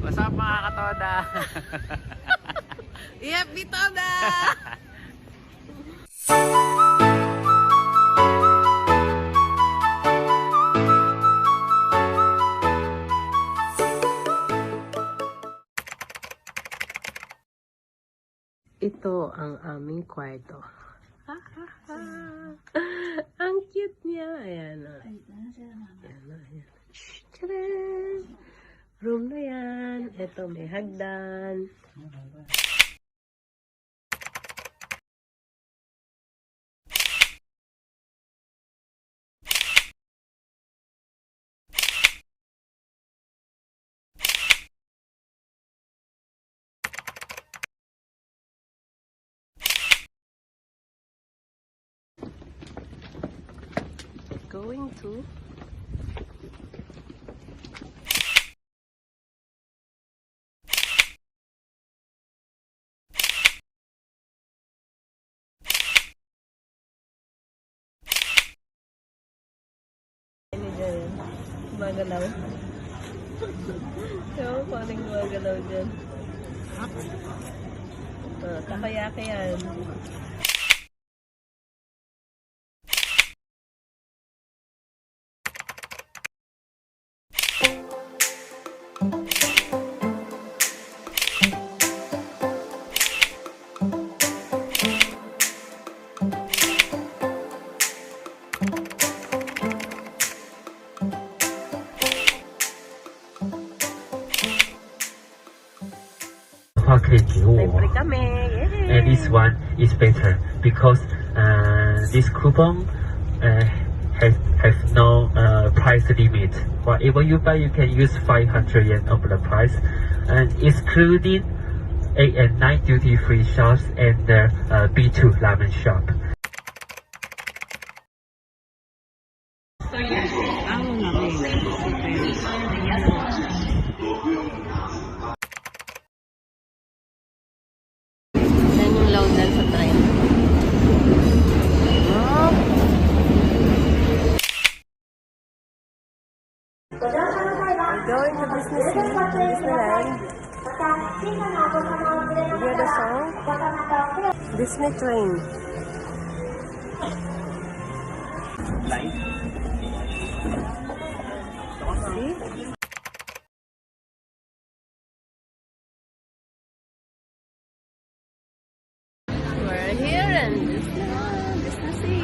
What's up mga katoda? FB Toda! Ito ang aming kwarto. Ang cute niya. Ayan o. Ayan. Tcharan! Room na yan. Ito may hagdan. Going to gumagalaw. So, paano gumagalaw dyan? Takayaki yan. And this one is better because this coupon has no price limit. Whatever you buy, you can use 500 yen of the price, and excluding 8 and 9 duty-free shops and the B2 ramen shop. We're going to Disneyland. You hear the song? Disney train. See? We're here in Disneyland, Disney.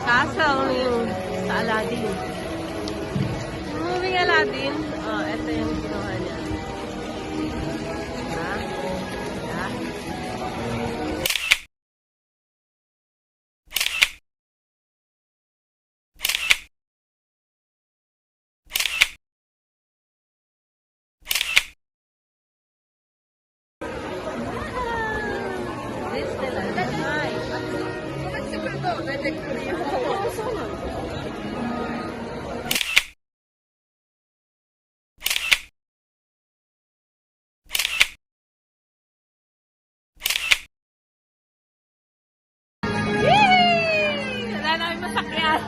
Castle yung sa Aladdin. Moving Aladdin. Oh, ito yung kinuha niya. Diba? Disneyland. That's nice. Wala namin masakyan.